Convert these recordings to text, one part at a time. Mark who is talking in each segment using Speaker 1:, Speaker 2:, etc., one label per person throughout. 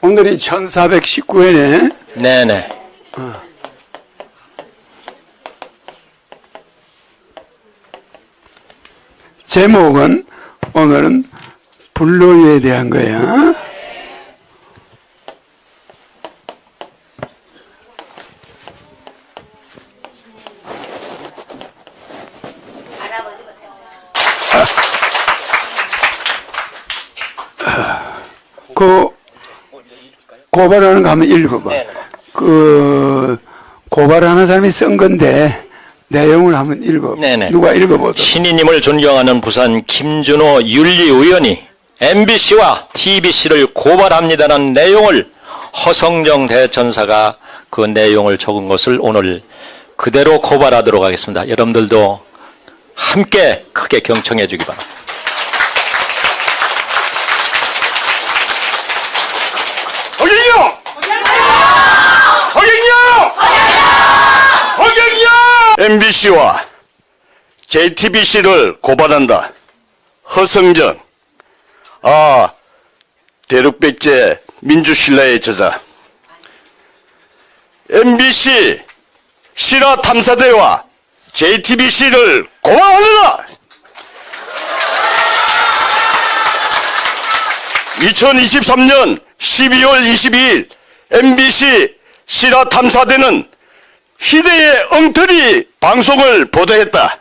Speaker 1: 오늘이 1419회네.
Speaker 2: 네네.
Speaker 1: 제목은 오늘은 불로유에 대한 거야. 그 고발하는 거 한번 읽어봐. 고발하는 사람이 쓴 건데 내용을 한번 읽어봐.
Speaker 2: 네네.
Speaker 1: 누가 읽어보도록.
Speaker 2: 신이님을 존경하는 부산 김준호 윤리의원이 MBC와 TBC를 고발합니다라는 내용을 허성정 대천사가 그 내용을 적은 것을 오늘 그대로 고발하도록 하겠습니다. 여러분들도 함께 크게 경청해 주기 바랍니다.
Speaker 3: MBC와 JTBC를 고발한다. 허성정, 대륙백제 민주신라의 저자. MBC 실화탐사대와 JTBC를 고발한다. 2023년 12월 22일 MBC 실화탐사대는 희대의 엉터리 방송을 보도했다.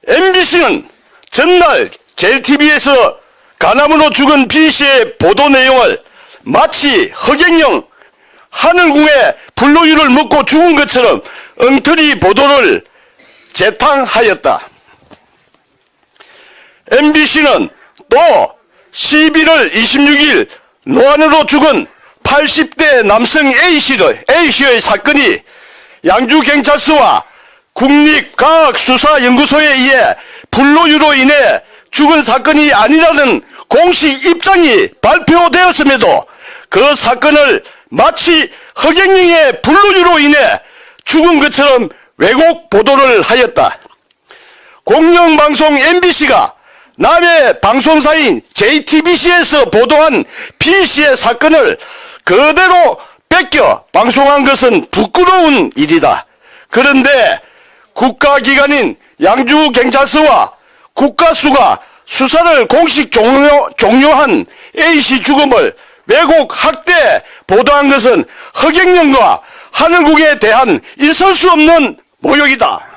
Speaker 3: MBC는 전날 JTBC에서 간암으로 죽은 B씨의 보도 내용을 마치 허경영 하늘궁의 불로유를 먹고 죽은 것처럼 엉터리 보도를 재탕하였다. MBC는 또 11월 26일 노안으로 죽은 80대 남성 A씨의 사건이 양주경찰서와 국립과학수사연구소에 의해 불로유로 인해 죽은 사건이 아니라는 공식 입장이 발표되었음에도 그 사건을 마치 허경영의 불로유로 인해 죽은 것처럼 왜곡 보도를 하였다. 공영방송 MBC가 남의 방송사인 JTBC에서 보도한 B씨의 사건을 그대로 뺏겨 방송한 것은 부끄러운 일이다. 그런데 국가기관인 양주경찰서와 국가수가 수사를 공식 종료한 A씨 죽음을 왜곡 학대 보도한 것은 허경영과 하늘궁에 대한 있을 수 없는 모욕이다.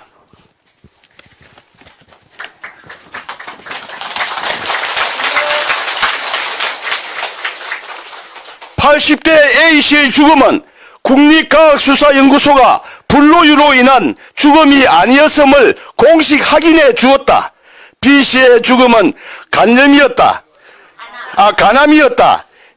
Speaker 3: 80대 A씨의 죽음은 국립과학수사연구소가 불로유로 인한 죽음이 아니었음을 공식 확인해 주었다. B씨의 죽음은 간암이었다.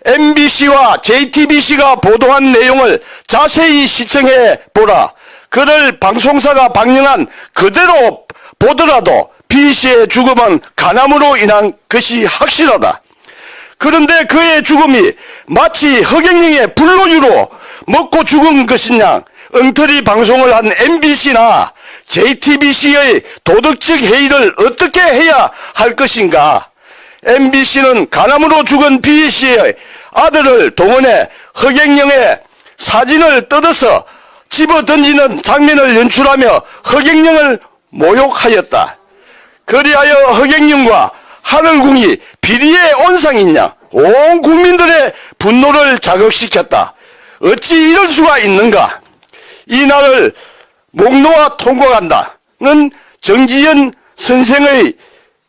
Speaker 3: MBC와 JTBC가 보도한 내용을 자세히 시청해 보라. 그를 방송사가 방영한 그대로 보더라도 B씨의 죽음은 간암으로 인한 것이 확실하다. 그런데 그의 죽음이 마치 허경영의 불로유로 먹고 죽은 것이냐, 엉터리 방송을 한 MBC나 JTBC의 도덕적 해이를 어떻게 해야 할 것인가? MBC는 간암으로 죽은 B씨의 아들을 동원해 허경영의 사진을 뜯어서 집어 던지는 장면을 연출하며 허경영을 모욕하였다. 그리하여 허경영과 하늘궁이 비리의 온상이냐? 온 국민들의 분노를 자극시켰다. 어찌 이럴 수가 있는가? 이 날을 목 놓아 통곡한다는 정지연 선생의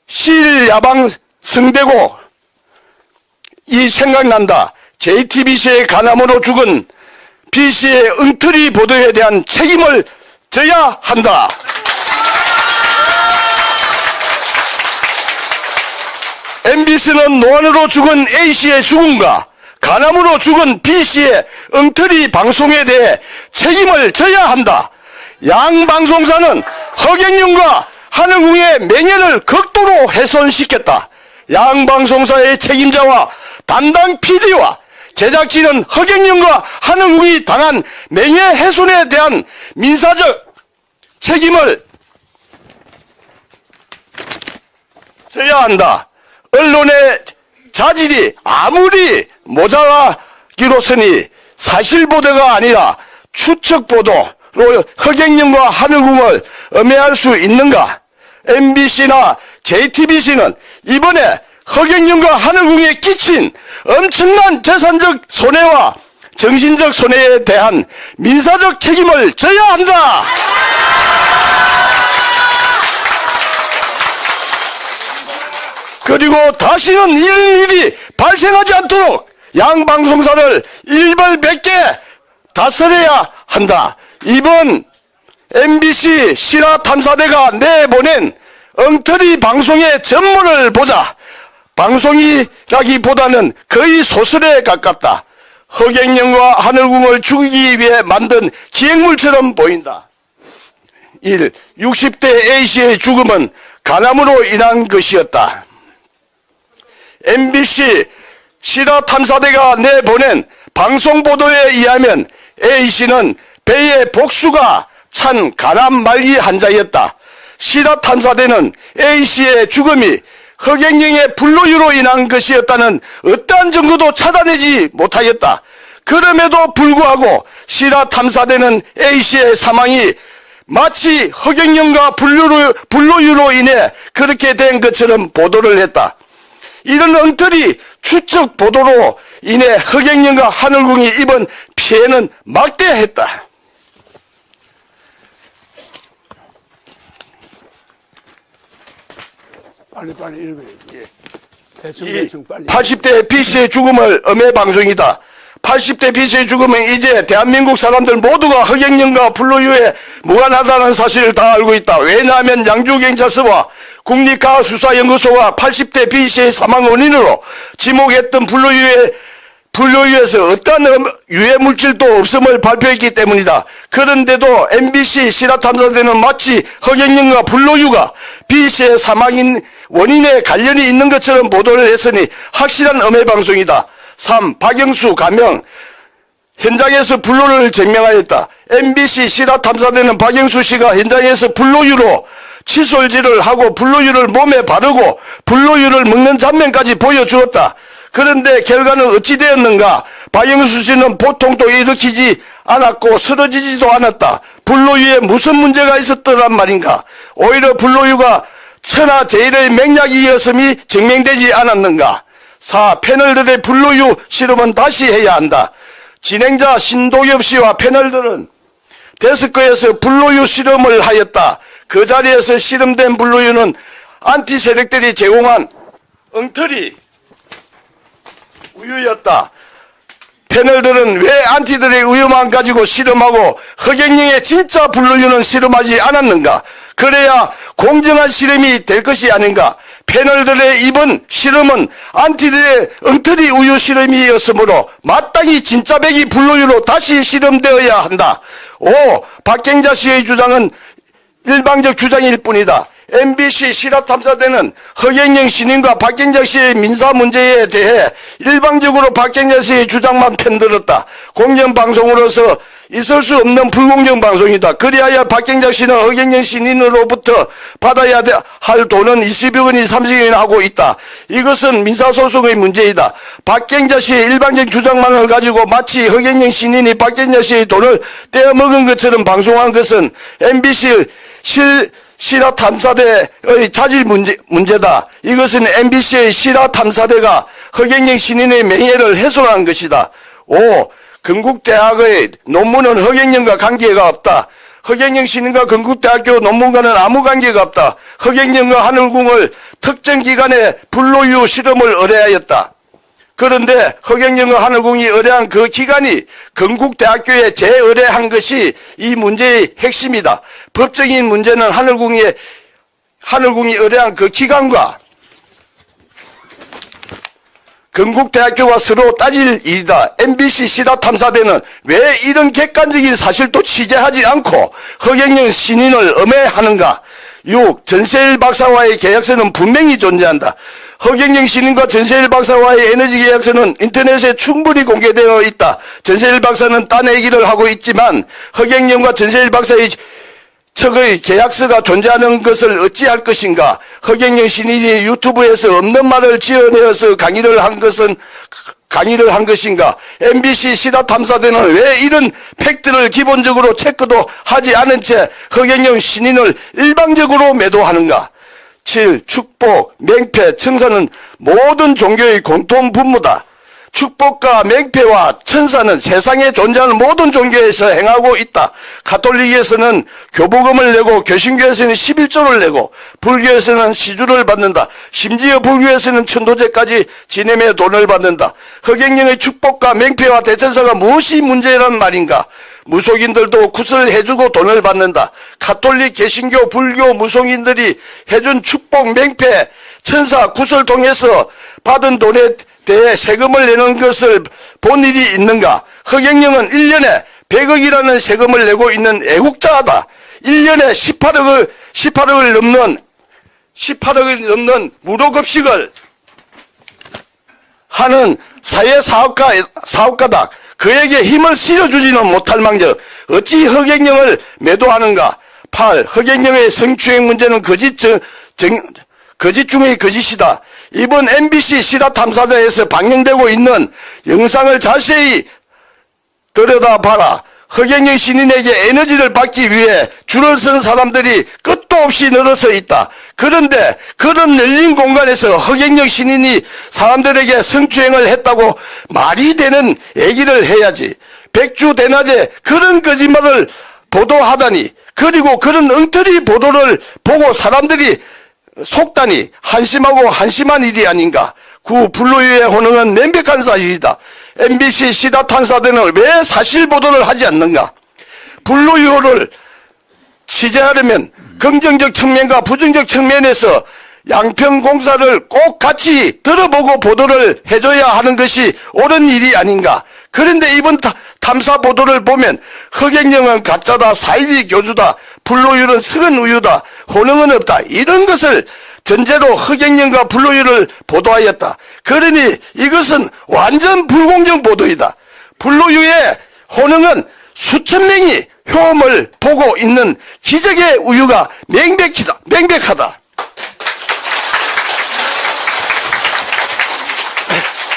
Speaker 3: 실야방 성대고 이 생각난다. JTBC의 간암으로 죽은 B씨의 엉터리 보도에 대한 책임을 져야 한다. MBC는 노안으로 죽은 A씨의 죽음과 간암으로 죽은 B씨의 엉터리 방송에 대해 책임을 져야 한다. 양 방송사는 허경영과 하늘궁의 명예를 극도로 훼손시켰다. 양 방송사의 책임자와 담당 PD와 제작진은 허경영과 하늘궁이 당한 명예훼손에 대한 민사적 책임을 져야 한다. 언론의 자질이 아무리 모자라 기로서니 사실보도가 아니라 추측보도로 허경영과 하늘궁을 음해할 수 있는가? MBC나 JTBC는 이번에 허경영과 하늘궁에 끼친 엄청난 재산적 손해와 정신적 손해에 대한 민사적 책임을 져야 한다. 그리고 다시는 이런 일이 발생하지 않도록 양 방송사를 일벌백계 다스려야 한다. 이번 MBC 실화탐사대가 내보낸 엉터리 방송의 전모를 보자. 방송이라기보다는 거의 소설에 가깝다. 허경영과 하늘궁을 죽이기 위해 만든 기획물처럼 보인다. 1. 60대 A씨의 죽음은 간암으로 인한 것이었다. MBC 실화탐사대가 내보낸 방송보도에 의하면 A씨는 배에 복수가 찬 간암 말기 환자였다. 실화탐사대는 A씨의 죽음이 허경영의 불로유로 인한 것이었다는 어떠한 증거도 찾아내지 못하였다. 그럼에도 불구하고 실화탐사대는 A씨의 사망이 마치 허경영과 불로유로 인해 그렇게 된 것처럼 보도를 했다. 이런 엉터리 추측 보도로 인해 허경영과 하늘궁이 입은 피해는 막대했다.
Speaker 1: 빨리 읽어요. 대충 빨리.
Speaker 3: 80대 B씨의 죽음을 음해방송이다. 80대 B씨의 죽음은 이제 대한민국 사람들 모두가 허경영과 불로유에 무관하다는 사실을 다 알고 있다. 왜냐하면 양주경찰서와 국립과학수사연구소가 80대 B씨의 사망 원인으로 지목했던 불로유에서 어떠한 유해물질도 없음을 발표했기 때문이다. 그런데도 MBC 실화탐사대는 마치 허경영과 불로유가 B씨의 사망인 원인에 관련이 있는 것처럼 보도를 했으니 확실한 음해방송이다. 3. 박영수 가명 현장에서 불로를 증명하였다. MBC 실화탐사대는 박영수 씨가 현장에서 불로유로 칫솔질을 하고 불로유를 몸에 바르고 불로유를 먹는 장면까지 보여주었다. 그런데 결과는 어찌 되었는가? 박영수 씨는 보통도 일으키지 않았고 쓰러지지도 않았다. 불로유에 무슨 문제가 있었더란 말인가? 오히려 불로유가 천하제일의 맹약이었음이 증명되지 않았는가? 4. 패널들의 불로유 실험은 다시 해야 한다. 진행자 신도엽 씨와 패널들은 데스크에서 불로유 실험을 하였다. 그 자리에서 실험된 불로유는 안티 세력들이 제공한 엉터리 우유였다. 패널들은 왜 안티들의 우유만 가지고 실험하고 허경영의 진짜 불로유는 실험하지 않았는가? 그래야 공정한 실험이 될 것이 아닌가? 패널들의 이번 실험은 안티들의 엉터리 우유 실험이었으므로 마땅히 진짜 배기 불로유로 다시 실험되어야 한다. 5. 박경자 씨의 주장은 일방적 주장일 뿐이다. MBC 실화탐사대는 허경영 신인과 박경자 씨의 민사 문제에 대해 일방적으로 박경자 씨의 주장만 편들었다. 공정방송으로서 있을 수 없는 불공정 방송이다. 그리하여 박경자 씨는 허경영 신인으로부터 받아야 할 돈은 20여 원이 30원이나 하고 있다. 이것은 민사소송의 문제이다. 박경자 씨의 일방적 주장만을 가지고 마치 허경영 신인이 박경자 씨의 돈을 떼어먹은 것처럼 방송한 것은 MBC 실화탐사대의 자질 문제다. 이것은 MBC의 실화탐사대가 허경영 신인의 명예를 훼손한 것이다. 5. 건국대학의 논문은 허경영과 관계가 없다. 허경영 신인과 건국대학교 논문과는 아무 관계가 없다. 허경영과 하늘궁을 특정 기간에 불로유 실험을 의뢰하였다. 그런데 허경영과 하늘궁이 의뢰한 그 기간이 건국대학교에 재의뢰한 것이 이 문제의 핵심이다. 법적인 문제는 하늘궁이 의뢰한 그 기간과 건국대학교가 서로 따질 일이다. MBC 실화탐사대는 왜 이런 객관적인 사실도 취재하지 않고 허경영 신인을 음해하는가? 6. 전세일 박사와의 계약서는 분명히 존재한다. 허경영 신인과 전세일 박사와의 에너지 계약서는 인터넷에 충분히 공개되어 있다. 전세일 박사는 딴 얘기를 하고 있지만 허경영과 전세일 박사의 척의 계약서가 존재하는 것을 어찌할 것인가? 허경영 신인이 유튜브에서 없는 말을 지어내어서 강의를 한 것은 강의를 한 것인가? MBC 시라탐사대는 왜 이런 팩트를 기본적으로 체크도 하지 않은 채 허경영 신인을 일방적으로 매도하는가? 7. 축복, 맹패, 천사는 모든 종교의 공통 분모다. 축복과 맹패와 천사는 세상에 존재하는 모든 종교에서 행하고 있다. 가톨릭에서는 교부금을 내고 개신교에서는 11조를 내고 불교에서는 시주를 받는다. 심지어 불교에서는 천도제까지 지내며 돈을 받는다. 허경영의 축복과 맹패와 대천사가 무엇이 문제란 말인가? 무속인들도 굿을 해주고 돈을 받는다. 가톨릭, 개신교, 불교, 무속인들이 해준 축복, 맹패, 천사, 굿을 통해서 받은 돈에 대해 세금을 내는 것을 본 일이 있는가? 허경영은 1년에 100억이라는 세금을 내고 있는 애국자다. 1년에 18억을 넘는 무료급식을 하는 사회사업가다. 그에게 힘을 실어주지는 못할 망정 어찌 허경영을 매도하는가? 8. 허경영의 성추행 문제는 거짓 중의 거짓이다. 이번 MBC 시라탐사대에서 방영되고 있는 영상을 자세히 들여다봐라. 허경영 신인에게 에너지를 받기 위해 줄을 선 사람들이 끝도 없이 늘어서 있다. 그런데 그런 열린 공간에서 허경영 신인이 사람들에게 성추행을 했다고 말이 되는 얘기를 해야지. 백주대낮에 그런 거짓말을 보도하다니, 그리고 그런 엉터리 보도를 보고 사람들이 속다니 한심하고 한심한 일이 아닌가. 9. 불로유의 혼응은 명백한 사실이다. MBC 시다탐사대는 왜 사실 보도를 하지 않는가? 불로유를 취재하려면 긍정적 측면과 부정적 측면에서 양평공사를 꼭 같이 들어보고 보도를 해줘야 하는 것이 옳은 일이 아닌가? 그런데 이번 탐사 보도를 보면 허경영은 가짜다, 사이비 교주다, 불로유는 썩은 우유다, 혼응은 없다, 이런 것을 전제로 허경영과 불로유를 보도하였다. 그러니 이것은 완전 불공정 보도이다. 불로유의 혼응은 수천 명이 효험을 보고 있는 기적의 우유가 명백하다.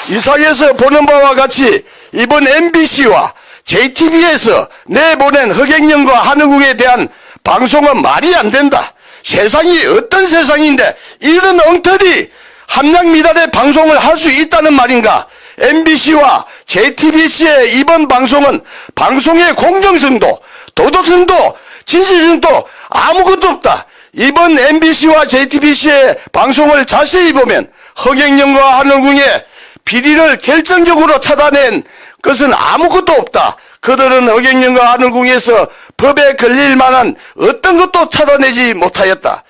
Speaker 3: 이상에서 보는 바와 같이 이번 MBC와 JTBC에서 내보낸 허경영과 한흥국에 대한 방송은 말이 안 된다. 세상이 어떤 세상인데 이런 엉터리 함량미달의 방송을 할 수 있다는 말인가? MBC와 JTBC의 이번 방송은 방송의 공정성도, 도덕성도, 진실성도 아무것도 없다. 이번 MBC와 JTBC의 방송을 자세히 보면 허경영과 한흥국의 비리를 결정적으로 차단한 것은 아무것도 없다. 그들은 허경영과 한흥국에서 법에 걸릴 만한 어떤 것도 찾아내지 못하였다.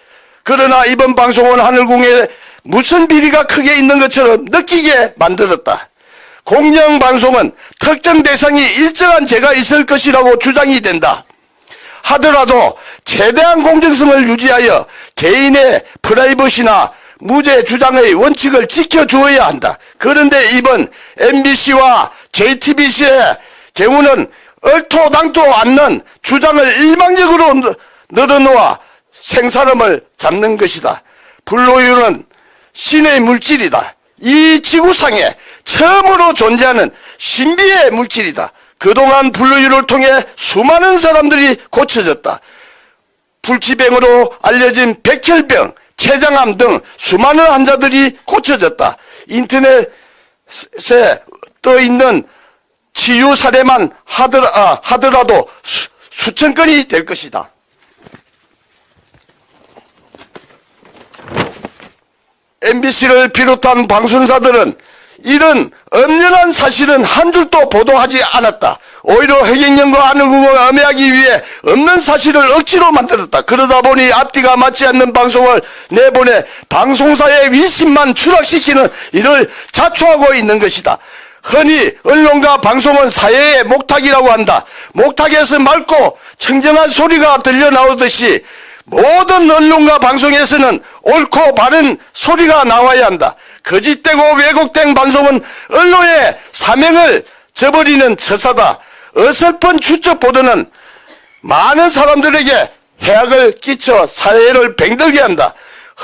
Speaker 3: 그러나 이번 방송은 한흥국에 무슨 비리가 크게 있는 것처럼 느끼게 만들었다. 공영방송은 특정 대상이 일정한 죄가 있을 것이라고 주장이 된다. 하더라도 최대한 공정성을 유지하여 개인의 프라이버시나 무죄 주장의 원칙을 지켜주어야 한다. 그런데 이번 MBC와 JTBC의 경우는 얼토당토 않는 주장을 일방적으로 늘어놓아 생사람을 잡는 것이다. 불로유는 신의 물질이다. 이 지구상에 처음으로 존재하는 신비의 물질이다. 그동안 불로유를 통해 수많은 사람들이 고쳐졌다. 불치병으로 알려진 백혈병, 췌장암 등 수많은 환자들이 고쳐졌다. 인터넷에 떠있는 치유 사례만 하더라도 수천 건이 될 것이다. MBC를 비롯한 방송사들은 이런 엄연한 사실은 한 줄도 보도하지 않았다. 오히려 허경영과 한흥국을 엄해하기 위해 없는 사실을 억지로 만들었다. 그러다 보니 앞뒤가 맞지 않는 방송을 내보내 방송사의 위신만 추락시키는 일을 자초하고 있는 것이다. 흔히 언론과 방송은 사회의 목탁이라고 한다. 목탁에서 맑고 청정한 소리가 들려 나오듯이 모든 언론과 방송에서는 옳고 바른 소리가 나와야 한다. 거짓되고 왜곡된 방송은 언론의 사명을 저버리는 처사다. 어설픈 추적 보도는 많은 사람들에게 해악을 끼쳐 사회를 병들게 한다.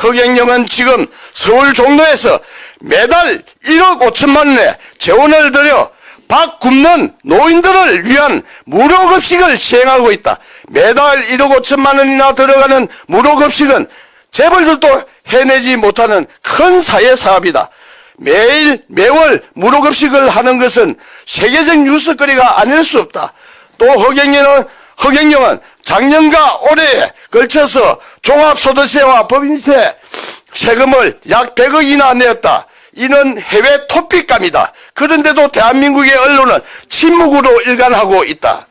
Speaker 3: 허경영은 지금 서울 종로에서 매달 1억 5천만 원의 재원을 들여 밥 굶는 노인들을 위한 무료급식을 시행하고 있다. 매달 1억 5천만 원이나 들어가는 무료급식은 재벌들도 해내지 못하는 큰 사회 사업이다. 매월 무료급식을 하는 것은 세계적 뉴스거리가 아닐 수 없다. 또 허경영은 작년과 올해에 걸쳐서 종합소득세와 법인세 세금을 약 100억이나 냈다. 이는 해외 토픽감이다. 그런데도 대한민국의 언론은 침묵으로 일관하고 있다.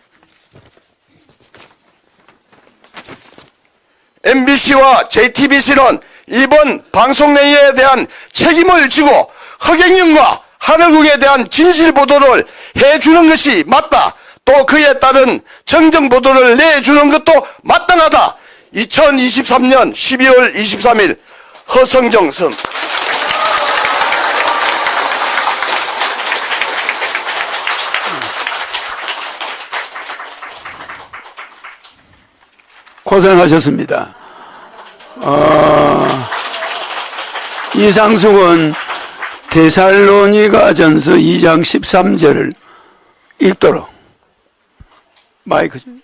Speaker 3: MBC와 JTBC는 이번 방송 내용에 대한 책임을 지고 허경영과 하늘국에 대한 진실 보도를 해주는 것이 맞다. 또 그에 따른 정정 보도를 내주는 것도 마땅하다. 2023년 12월 23일 허성정 선.
Speaker 1: 고생하셨습니다. 이상숙은 데살로니가전서 2장 13절을 읽도록 마이크 좀.